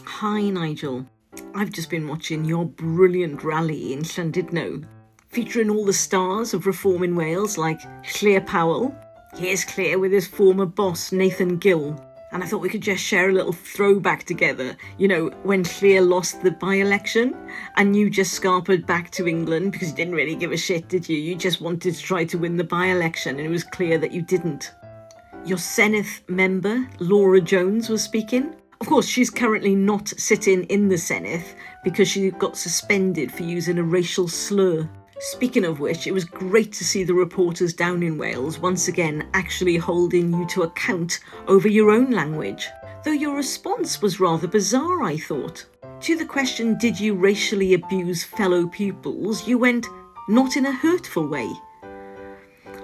Hi Nigel, I've just been watching your brilliant rally in Llandudno, featuring all the stars of reform in Wales like Claire Powell. Here's Claire with his former boss Nathan Gill. And I thought we could just share a little throwback together. You know, when Claire lost the by-election and you just scarpered back to England because you didn't really give a shit, did you? You just wanted to try to win the by-election and it was clear that you didn't. Your Senedd member, Laura Jones, was speaking. Of course, she's currently not sitting in the Senedd because she got suspended for using a racial slur. Speaking of which, it was great to see the reporters down in Wales once again actually holding you to account over your own language. Though your response was rather bizarre, I thought. To the question, did you racially abuse fellow pupils, you went, not in a hurtful way.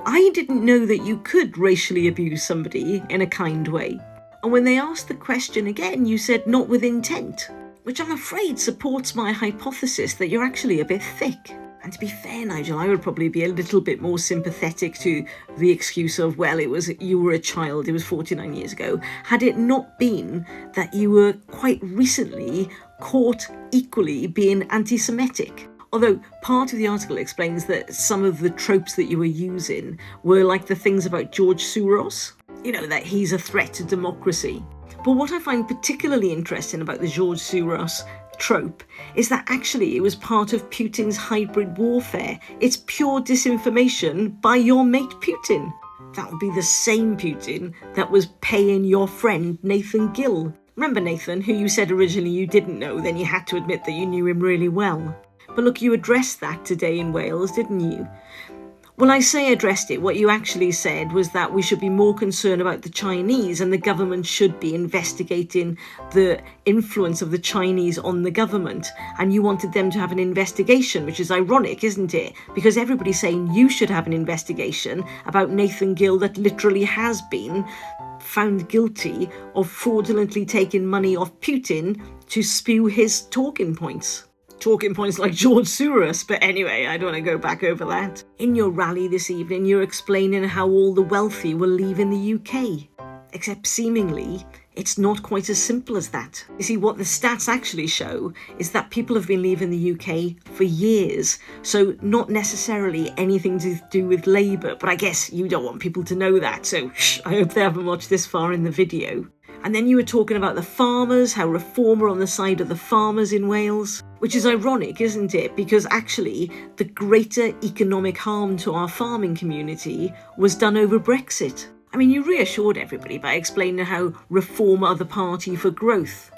I didn't know that you could racially abuse somebody in a kind way. And when they asked the question again, you said not with intent, which I'm afraid supports my hypothesis that you're actually a bit thick. And to be fair, Nigel, I would probably be a little bit more sympathetic to the excuse of, well, you were a child, it was 49 years ago, had it not been that you were quite recently caught equally being anti-Semitic. Although part of the article explains that some of the tropes that you were using were like the things about George Soros, you know, that he's a threat to democracy. But what I find particularly interesting about the George Soros trope is that actually it was part of Putin's hybrid warfare. It's pure disinformation by your mate Putin. That would be the same Putin that was paying your friend Nathan Gill. Remember Nathan, who you said originally you didn't know, then you had to admit that you knew him really well. But look, you addressed that today in Wales, didn't you? Well, I say addressed it. What you actually said was that we should be more concerned about the Chinese and the government should be investigating the influence of the Chinese on the government. And you wanted them to have an investigation, which is ironic, isn't it? Because everybody's saying you should have an investigation about Nathan Gill that literally has been found guilty of fraudulently taking money off Putin to spew his talking points. Talking points like George Soros, but anyway, I don't want to go back over that. In your rally this evening, you're explaining how all the wealthy will leave in the UK. Except seemingly, it's not quite as simple as that. You see, what the stats actually show is that people have been leaving the UK for years, so not necessarily anything to do with Labour, but I guess you don't want people to know that, so I hope they haven't watched this far in the video. And then you were talking about the farmers, how reform are on the side of the farmers in Wales, which is ironic, isn't it? Because actually the greater economic harm to our farming community was done over Brexit. I mean, you reassured everybody by explaining how reform are the party for growth.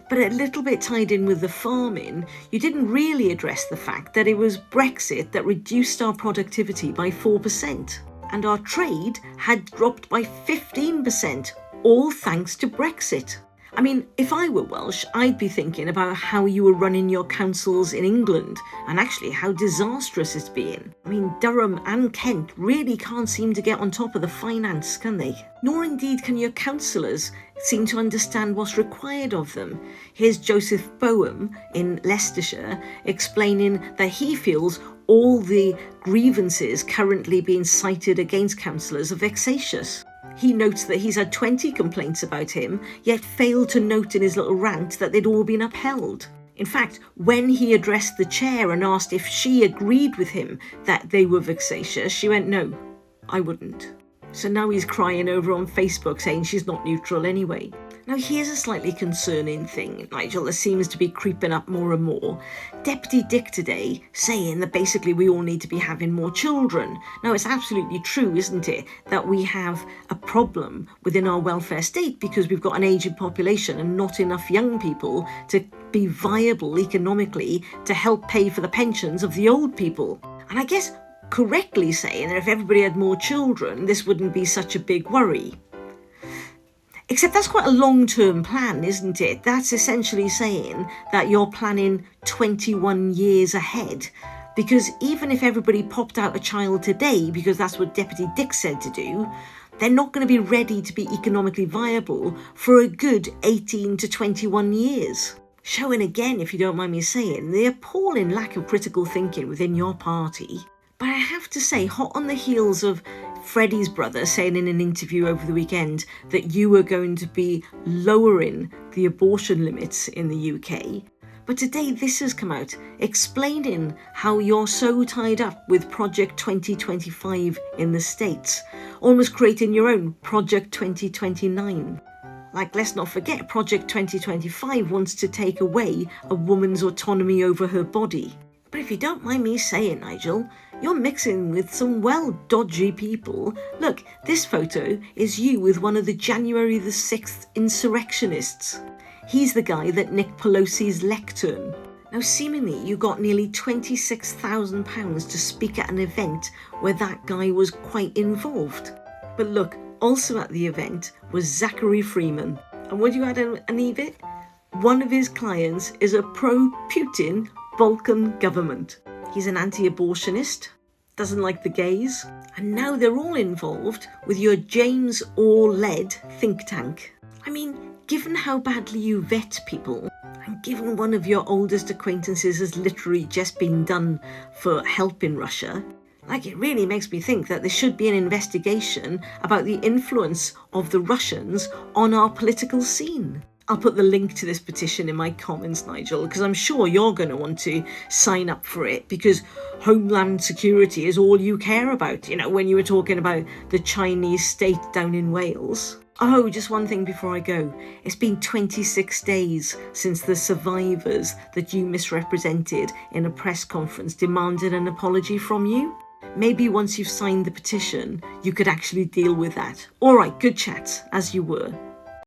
But a little bit tied in with the farming, you didn't really address the fact that it was Brexit that reduced our productivity by 4%. And our trade had dropped by 15%. All thanks to Brexit. I mean, if I were Welsh, I'd be thinking about how you were running your councils in England and actually how disastrous it's been. I mean, Durham and Kent really can't seem to get on top of the finance, can they? Nor indeed can your councillors seem to understand what's required of them. Here's Joseph Boehm in Leicestershire explaining that he feels all the grievances currently being cited against councillors are vexatious. He notes that he's had 20 complaints about him, yet failed to note in his little rant that they'd all been upheld. In fact, when he addressed the chair and asked if she agreed with him that they were vexatious, she went, no, I wouldn't. So now he's crying over on Facebook saying she's not neutral anyway. Now here's a slightly concerning thing, Nigel, that seems to be creeping up more and more. Deputy Dick today saying that basically we all need to be having more children. Now it's absolutely true, isn't it, that we have a problem within our welfare state because we've got an ageing population and not enough young people to be viable economically to help pay for the pensions of the old people. And I guess correctly saying that if everybody had more children, this wouldn't be such a big worry. Except that's quite a long-term plan, isn't it? That's essentially saying that you're planning 21 years ahead. Because even if everybody popped out a child today, because that's what Deputy Dick said to do, they're not going to be ready to be economically viable for a good 18 to 21 years. Showing again, if you don't mind me saying, the appalling lack of critical thinking within your party. But I have to say, hot on the heels of Freddie's brother saying in an interview over the weekend that you were going to be lowering the abortion limits in the UK. But today this has come out explaining how you're so tied up with Project 2025 in the States, almost creating your own Project 2029. Like, let's not forget, Project 2025 wants to take away a woman's autonomy over her body. But if you don't mind me saying, Nigel, you're mixing with some dodgy people. Look, this photo is you with one of the January the 6th insurrectionists. He's the guy that nicked Pelosi's lectern. Now, seemingly, you got nearly £26,000 to speak at an event where that guy was quite involved. But look, also at the event was Zachary Freeman. And would you add any bit? One of his clients is a pro-Putin Balkan government. He's an anti-abortionist, doesn't like the gays, and now they're all involved with your James Orr-led think tank. I mean, given how badly you vet people, and given one of your oldest acquaintances has literally just been done for helping Russia, it really makes me think that there should be an investigation about the influence of the Russians on our political scene. I'll put the link to this petition in my comments, Nigel, because I'm sure you're going to want to sign up for it, because Homeland Security is all you care about, when you were talking about the Chinese state down in Wales. Oh, just one thing before I go. It's been 26 days since the survivors that you misrepresented in a press conference demanded an apology from you. Maybe once you've signed the petition, you could actually deal with that. All right, good chat, as you were.